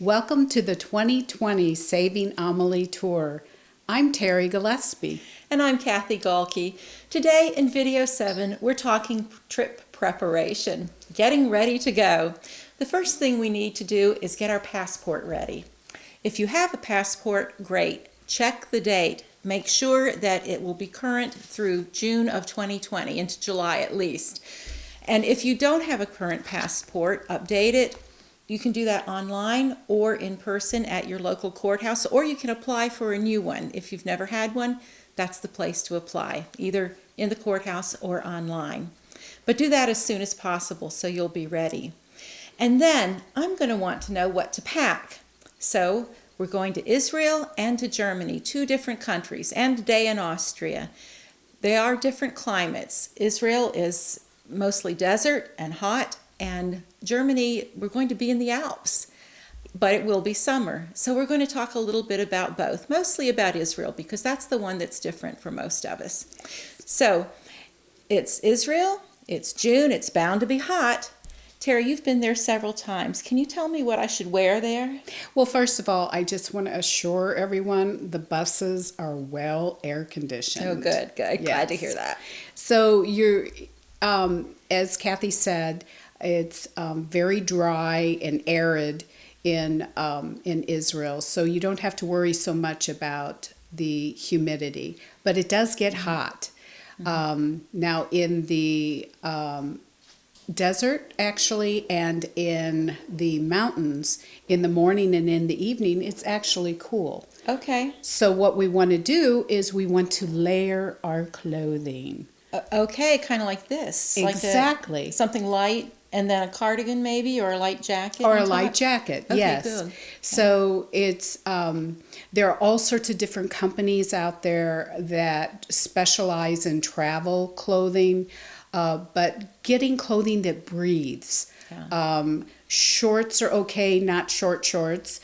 Welcome to the 2020 Saving Amelie Tour. I'm Terry Gillespie. And I'm Kathy Galkey. Today in video 7, we're talking trip preparation, getting ready to go. The first thing we need to do is get our passport ready. If you have a passport, great. Check the date. Make sure that it will be current through June of 2020, into July at least. And if you don't have a current passport, update it. You can do that online or in person at your local courthouse, or you can apply for a new one. If you've never had one, that's the place to apply, either in the courthouse or online. But do that as soon as possible so you'll be ready. And then I'm going to want to know what to pack. So we're going to Israel and to Germany, 2 different countries, and a day in Austria. They are different climates. Israel is mostly desert and hot, and Germany, we're going to be in the Alps, but it will be summer. So we're going to talk a little bit about both, mostly about Israel, because that's the one that's different for most of us. So it's Israel, it's June, it's bound to be hot. Terry, you've been there several times. Can you tell me what I should wear there? Well, first of all, I just want to assure everyone the buses are well air conditioned. Oh, good. Yes. Glad to hear that. So you're, as Kathy said, it's very dry and arid in Israel, so you don't have to worry so much about the humidity. But it does get hot. Now in the desert, actually, and in the mountains, in the morning and in the evening, it's actually cool. Okay. So what we want to do is we want to layer our clothing. Okay, kind of like this. Exactly. Like something light, and then a cardigan maybe, or a light jacket. Or on a top? light jacket, Okay, yes. good. So it's there are all sorts of different companies out there that specialize in travel clothing, but getting clothing that breathes. Yeah. Shorts are okay, not short shorts.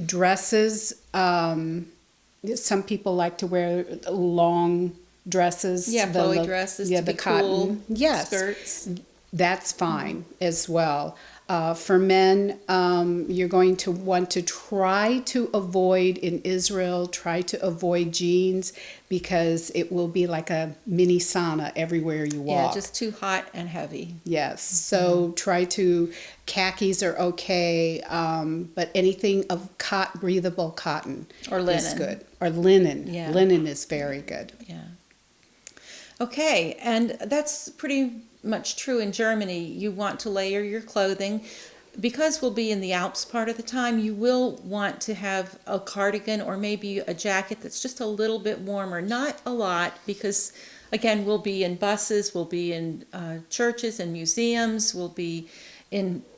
Dresses. Some people like to wear long dresses. Yeah, flowy dresses to the be cotton. cool. Yes, Skirts. that's fine as well. For men, you're going to want to try to avoid, in Israel, try to avoid jeans because it will be like a mini sauna everywhere you walk. Yeah, just too hot and heavy. Yes, so try to, khakis are okay, but anything of breathable cotton Or linen. is good. Or linen. Yeah. Linen is very good. Yeah. Okay, and that's pretty much true in Germany. You want to layer your clothing. Because we'll be in the Alps part of the time, you will want to have a cardigan or maybe a jacket that's just a little bit warmer. Not a lot, because again, we'll be in buses, we'll be in churches and museums, we'll be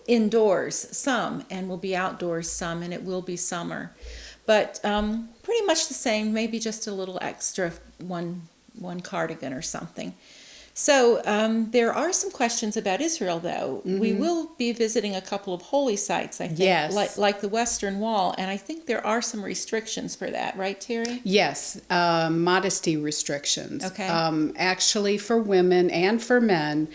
indoors some, and we'll be outdoors some, and it will be summer. But pretty much the same, maybe just a little extra, one cardigan or something. So there are some questions about Israel, though. Mm-hmm. We will be visiting a couple of holy sites, I think, yes. like the Western Wall, and I think there are some restrictions for that, right, Terry? Yes, modesty restrictions. Okay. Actually, for women and for men,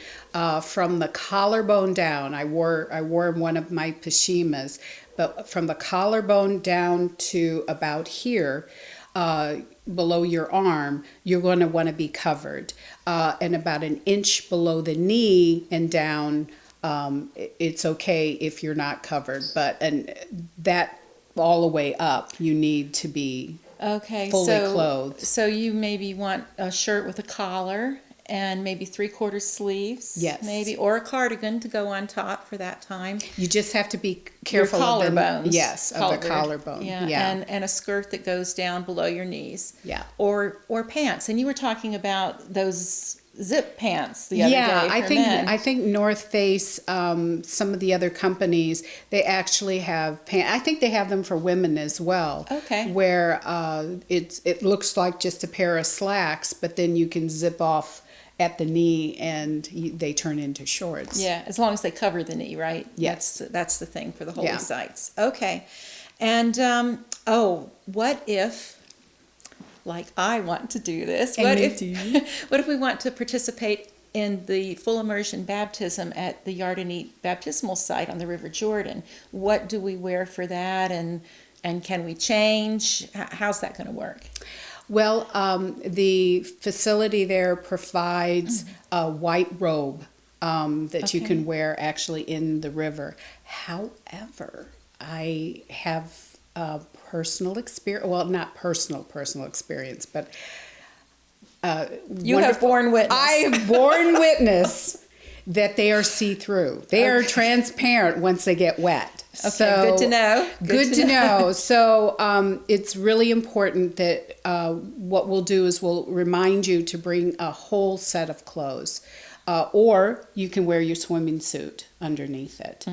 from the collarbone down, I wore one of my pashimas, but from the collarbone down to about here, below your arm, you're going to want to be covered. And about an inch below the knee and down, it's okay if you're not covered. And that all the way up, you need to be fully clothed. So you maybe want a shirt with a collar and maybe 3/4 sleeves, yes, maybe, or a cardigan to go on top for that time. You just have to be careful of the collarbones. Yes, of the collarbone. Yeah. And a skirt that goes down below your knees. Yeah. Or pants. And you were talking about those zip pants the other day for men. I think North Face, some of the other companies, they actually have pants. I think they have them for women as well. Okay. Where it looks like just a pair of slacks, but then you can zip off at the knee and they turn into shorts. Yeah, as long as they cover the knee, right? Yes. That's the thing for the holy sites. Okay. And, what if, like I want to do this, what if we want to participate in the full immersion baptism at the Yardenit baptismal site on the River Jordan. What do we wear for that, and can we change? How's that going to work? Well, the facility there provides a white robe that you can wear actually in the river. However, I have personal experience, well, not personal experience, but You have borne witness. I have borne witness that they are see-through. They are transparent once they get wet. Okay, So, good to know. Good to know. So it's really important that what we'll do is we'll remind you to bring a whole set of clothes. Or you can wear your swimming suit underneath it.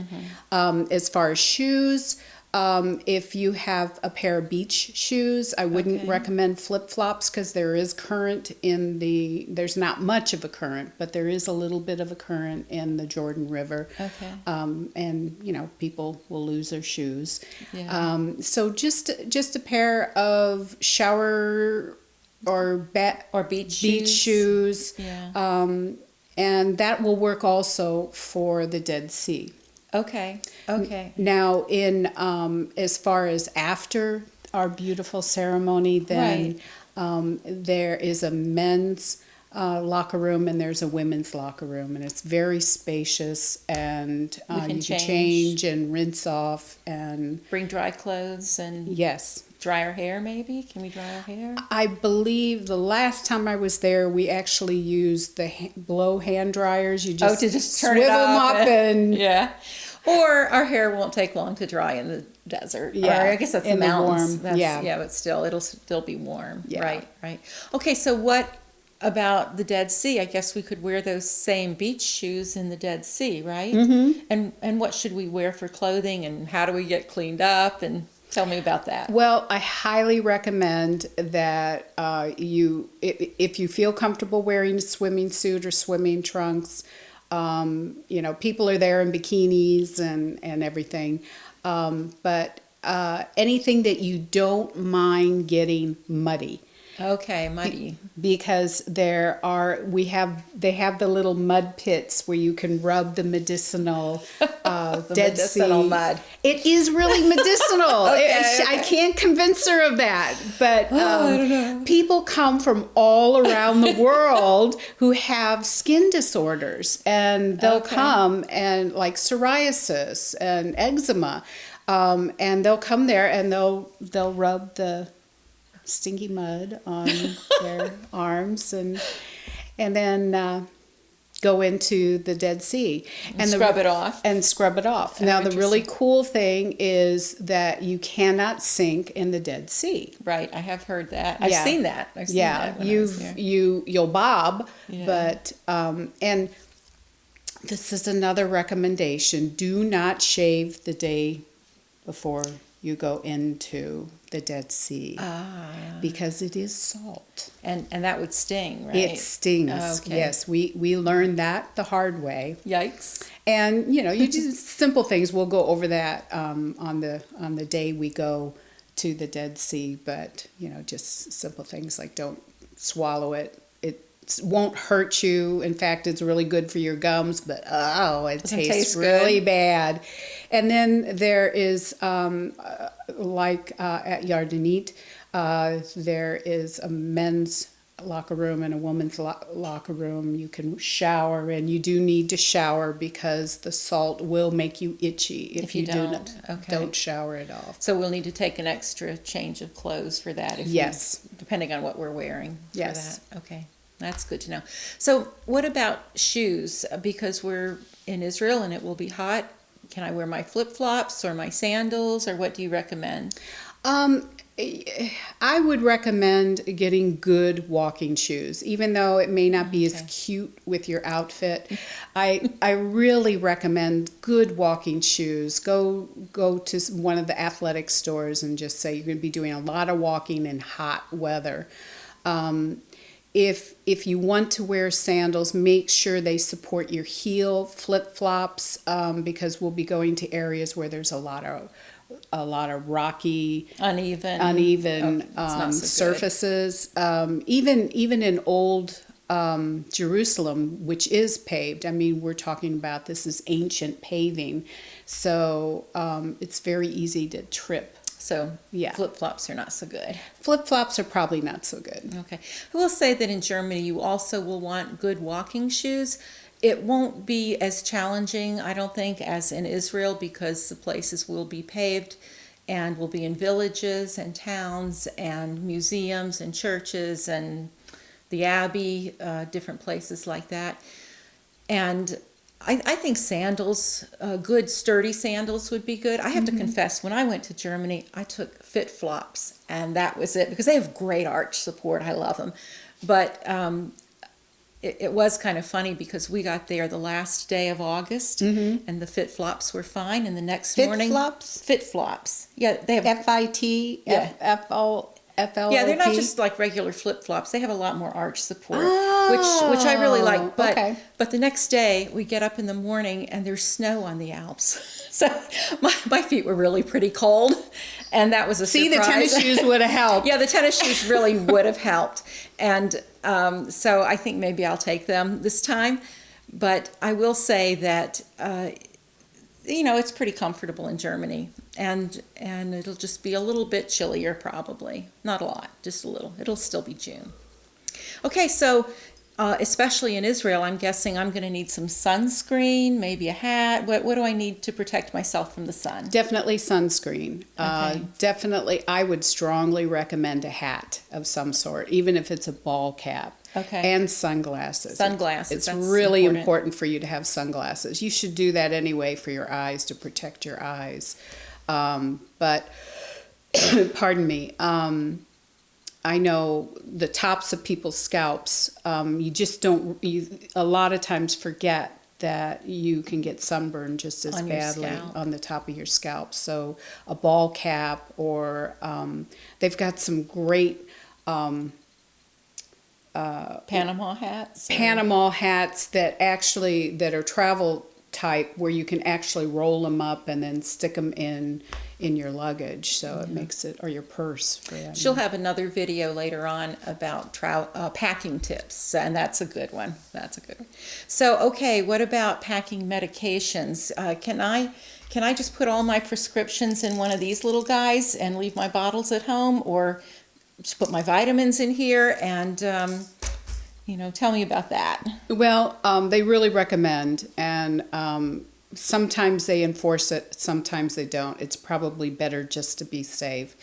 As far as shoes, if you have a pair of beach shoes, I wouldn't recommend flip-flops because there is current there's not much of a current, but there is a little bit of a current in the Jordan River. Okay. And, people will lose their shoes. Yeah. So just a pair of shower or beach shoes. Yeah. And that will work also for the Dead Sea. Okay. Now, in as far as after our beautiful ceremony, then there is a men's locker room and there's a women's locker room, and it's very spacious, and you can change and rinse off and bring dry clothes and yes. Dry our hair, maybe? Can we dry our hair? I believe the last time I was there, we actually used the blow hand dryers. You just, to just turn swivel it them up and yeah. Or our hair won't take long to dry in the desert. Yeah, Or I guess that's in the the mountains. warm, yeah. But still, it'll still be warm. Yeah. Right. Okay, so what about the Dead Sea? I guess we could wear those same beach shoes in the Dead Sea, right? Mm-hmm. And what should we wear for clothing, and how do we get cleaned up? And tell me about that. Well, I highly recommend that if you feel comfortable wearing a swimming suit or swimming trunks, people are there in bikinis and everything. But anything that you don't mind getting muddy. Okay, muddy. Because they have the little mud pits where you can rub the medicinal Dead medicinal Sea mud. It is really medicinal. I can't convince her of that, but I don't know. people come from all around the world who have skin disorders, and they'll come and like psoriasis and eczema, and they'll come there and they'll rub the stinky mud on their arms and then go into the Dead Sea and scrub it off. Now the really cool thing is that you cannot sink in the Dead Sea. Right, I have heard that. I've seen that. You'll bob, Yeah. but and this is another recommendation: do not shave the day before you go into the Dead Sea, because it is salt. And that would sting, right? It stings. Okay. Yes, we learned that the hard way. Yikes. And you just simple things. We'll go over that on the day we go to the Dead Sea. But just simple things like don't swallow it. It won't hurt you. In fact, it's really good for your gums. But it tastes really bad. And then there is like at Yardenit, there is a men's locker room and a woman's locker room. You can shower, and you do need to shower because the salt will make you itchy if you don't shower it off. So we'll need to take an extra change of clothes for that. Depending on what we're wearing. Yes. For that. Okay. That's good to know. So what about shoes? Because we're in Israel and it will be hot. Can I wear my flip-flops or my sandals, or what do you recommend? I would recommend getting good walking shoes, even though it may not be as cute with your outfit. I really recommend good walking shoes. Go to one of the athletic stores and just say you're going to be doing a lot of walking in hot weather. If you want to wear sandals, make sure they support your heel. Flip-flops, because we'll be going to areas where there's a lot of rocky, uneven surfaces. Even in old Jerusalem, which is paved. I mean, we're talking about this is ancient paving, so it's very easy to trip. So Yeah. flip-flops are not so good. Flip-flops are probably not so good. Okay. I will say that in Germany, you also will want good walking shoes. It won't be as challenging, I don't think, as in Israel because the places will be paved and will be in villages and towns and museums and churches and the Abbey, different places like that. And I think sandals, good sturdy sandals would be good. I have to confess, when I went to Germany, I took Fit Flops, and that was it because they have great arch support. I love them. But it was kind of funny because we got there the last day of August, and the Fit Flops were fine. And the next morning, Fit-flops? Fit Flops. Yeah, they have FIT, Yeah. FLOP. Yeah, they're not just like regular flip flops. They have a lot more arch support, which I really like. But okay. but the next day we get up in the morning and there's snow on the Alps, so my feet were really pretty cold, and that was a See, the surprise. tennis shoes would have helped. Yeah, the tennis shoes really would have helped, and so I think maybe I'll take them this time. But I will say that. It's pretty comfortable in Germany, and it'll just be a little bit chillier probably. Not a lot, just a little. It'll still be June. Okay, so especially in Israel, I'm guessing I'm going to need some sunscreen, maybe a hat. What do I need to protect myself from the sun? Definitely sunscreen. Okay. Definitely, I would strongly recommend a hat of some sort, even if it's a ball cap. Okay. And sunglasses. Sunglasses, It's that's really important. important for you to have sunglasses. You should do that anyway for your eyes, to protect your eyes. But, pardon me, I know the tops of people's scalps, you just don't, a lot of times forget that you can get sunburn just as On your badly scalp. on the top of your scalp. So a ball cap, or they've got some great Panama hats? or- Panama hats that are travel type, where you can actually roll them up and then stick them in your luggage, so it makes it, or your purse for that. She'll have another video later on about packing tips, and that's a good one. That's a good one. So, okay, what about packing medications? Can I just put all my prescriptions in one of these little guys and leave my bottles at home, or just put my vitamins in here? And tell me about that. Well, they really recommend, and sometimes they enforce it, sometimes they don't. It's probably better, just to be safe,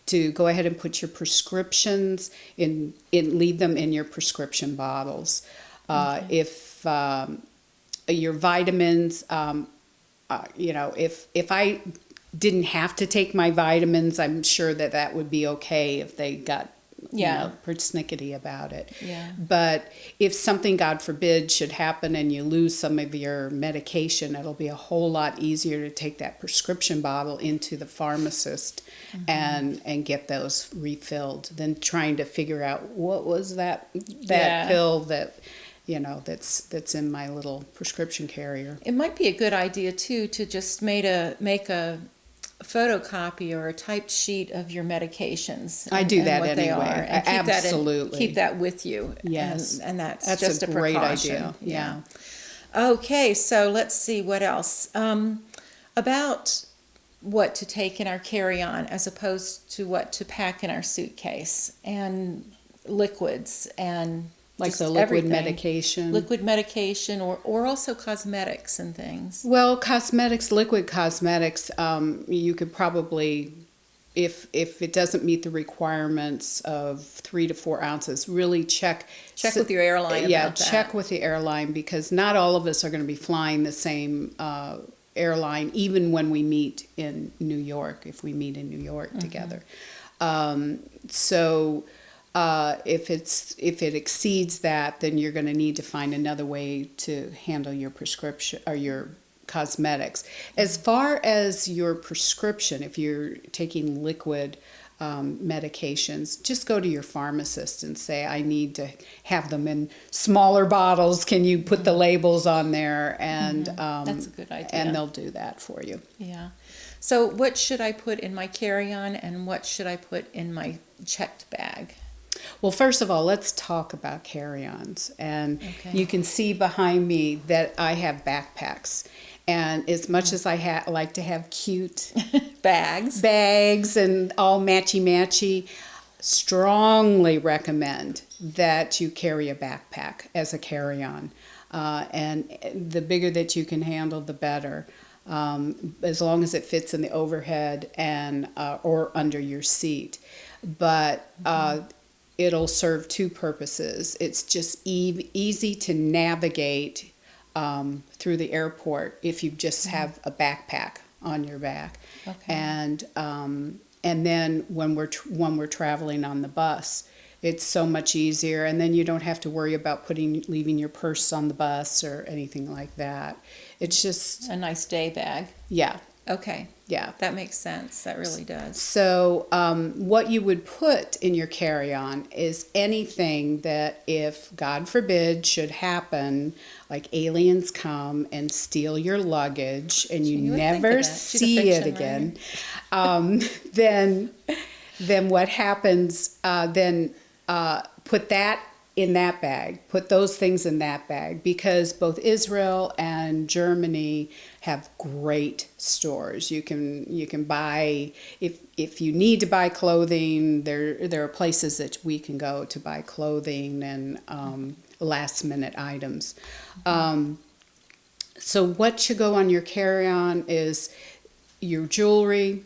to go ahead and put your prescriptions leave them in your prescription bottles. If your vitamins, if I didn't have to take my vitamins, I'm sure that would be okay if they got persnickety about it. Yeah. But if something, God forbid, should happen and you lose some of your medication, it'll be a whole lot easier to take that prescription bottle into the pharmacist and get those refilled than trying to figure out what was that pill that that's in my little prescription carrier. It might be a good idea too to just make a photocopy or a typed sheet of your medications. I do that what they anyway. are, and Absolutely. keep that with you. Yes. And that's a just a great precaution. idea. Yeah. Okay, so let's see what else. About what to take in our carry-on as opposed to what to pack in our suitcase, and liquids, and Like just the liquid everything. medication. Liquid medication, or also cosmetics and things. Well, liquid cosmetics, you could probably, if it doesn't meet the requirements of 3 to 4 ounces, really check With your airline about that. check with the airline, because not all of us are going to be flying the same airline, even when we meet in New York, if we meet in New York together. If it exceeds that, then you're going to need to find another way to handle your prescription or your cosmetics. As far as your prescription, if you're taking liquid medications, just go to your pharmacist and say, I need to have them in smaller bottles. Can you put the labels on there? And That's a good idea. And they'll do that for you. Yeah. So what should I put in my carry-on, and what should I put in my checked bag? Well, first of all, let's talk about carry-ons. And Okay. you can see behind me that I have backpacks. And as much as I like to have cute Bags. bags and all matchy-matchy, strongly recommend that you carry a backpack as a carry-on. And the bigger that you can handle, the better. As long as it fits in the overhead and or under your seat. But it'll serve two purposes. It's just easy to navigate through the airport if you just have a backpack on your back. Okay. And then when we're traveling on the bus, it's so much easier, and then you don't have to worry about leaving your purse on the bus or anything like that. It's just, A nice day bag. yeah, Okay. yeah. That makes sense. That really does. So what you would put in your carry-on is anything that, if God forbid should happen, like aliens come and steal your luggage and you You would think of never that. She's a see it fiction again, then what happens? Put that in that bag. Put those things in that bag, because both Israel and Germany have great stores. You can buy, if you need to buy clothing, there are places that we can go to buy clothing and last minute items. So what should go on your carry-on is your jewelry,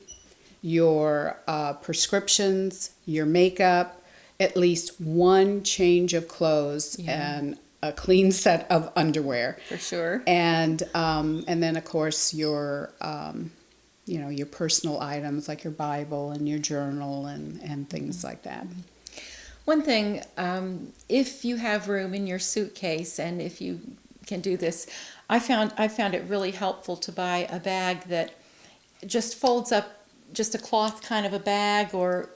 your prescriptions, your makeup, at least one change of clothes, and a clean set of underwear. For sure. And then of course your your personal items like your Bible and your journal and things like that. One thing, if you have room in your suitcase, and if you can do this, I found it really helpful to buy a bag that just folds up, just a cloth kind of a bag or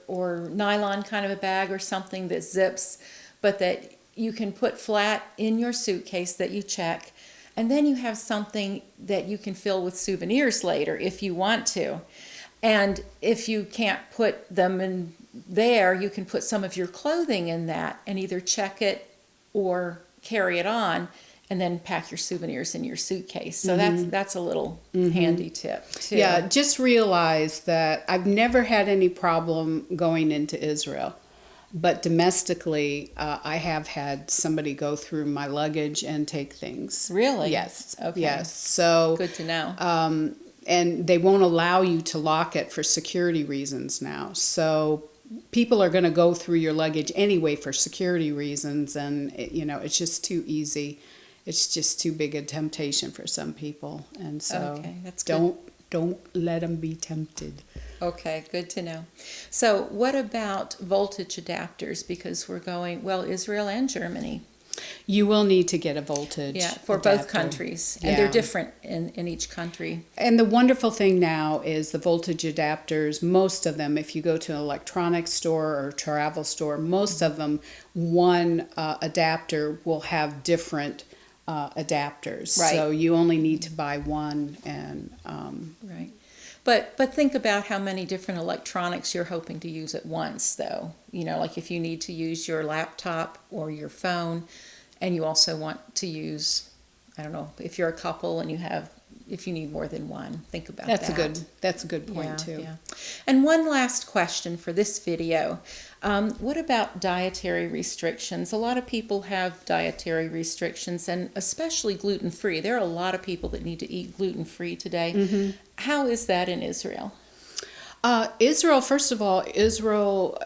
nylon kind of a bag or something that zips, but that you can put flat in your suitcase that you check, and then you have something that you can fill with souvenirs later if you want to. And if you can't put them in there, you can put some of your clothing in that and either check it or carry it on, and then pack your souvenirs in your suitcase. So that's a little handy tip too. Yeah, just realize that I've never had any problem going into Israel, but domestically, I have had somebody go through my luggage and take things. Really? Yes. Okay. Yes. So Good to know. and they won't allow you to lock it for security reasons now. So people are going to go through your luggage anyway for security reasons, and it's just too easy. It's just too big a temptation for some people, and so Okay, that's good. don't let them be tempted. Okay, good to know. So what about voltage adapters? Because we're going, Israel and Germany. You will need to get a voltage. Yeah, for both adapter. countries. And they're Yeah. different in each country. And the wonderful thing now is the voltage adapters, most of them, if you go to an electronics store or travel store, most of them, one adapter will have different adapters. Right. So you only need to buy one, and Right. But think about how many different electronics you're hoping to use at once, though. Like if you need to use your laptop or your phone, and you also want to use, I don't know, if you're a couple and if you need more than one, think about that's that. a good point Yeah, too. yeah. And one last question for this video. What about dietary restrictions? A lot of people have dietary restrictions, and especially gluten-free. There are a lot of people that need to eat gluten-free today. Mm-hmm. How is that in Israel? Israel, first of all,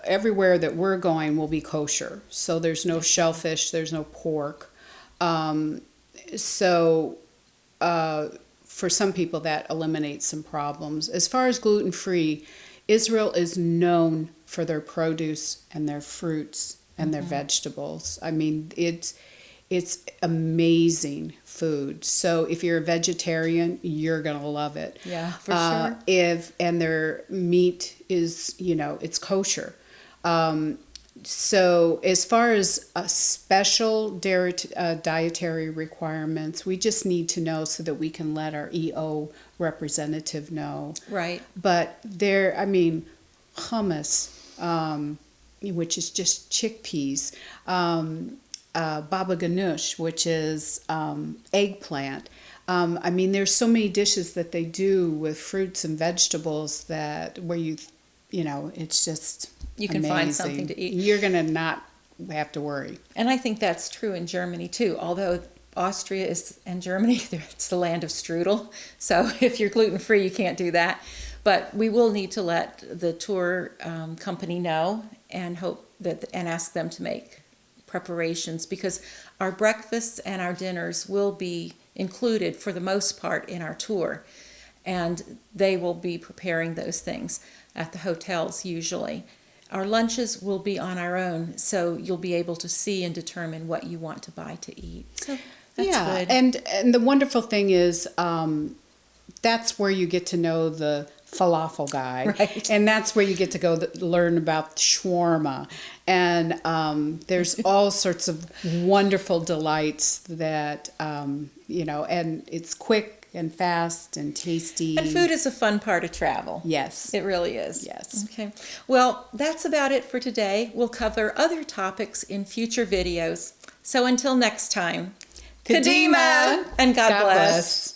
everywhere that we're going will be kosher. So there's no shellfish, there's no pork. For some people, that eliminates some problems. As far as gluten-free, Israel is known for their produce and their fruits and their vegetables. I mean, it's amazing food. So if you're a vegetarian, you're gonna love it. Yeah, for sure. And their meat is, it's kosher. So as far as special dietary requirements, we just need to know so that we can let our EO representative know. Right. But hummus, which is just chickpeas, baba ganoush, which is eggplant. I mean, there's so many dishes that they do with fruits and vegetables that where you know, it's just You can find amazing. something to eat. You're gonna not have to worry. And I think that's true in Germany too, although Austria is and Germany, it's the land of strudel. So if you're gluten free, you can't do that. But we will need to let the tour company know and hope that and ask them to make preparations, because our breakfasts and our dinners will be included for the most part in our tour, and they will be preparing those things at the hotels usually. Our lunches will be on our own, so you'll be able to see and determine what you want to buy to eat. So that's Yeah, good. and the wonderful thing is that's where you get to know the falafel guy, Right. and that's where you get to go learn about shawarma, and there's all sorts of wonderful delights that you know, and it's quick and fast and tasty. And food is a fun part of travel. Yes. It really is. Yes. Okay. Well, that's about it for today. We'll cover other topics in future videos. So until next time, Kadima! and God bless. bless.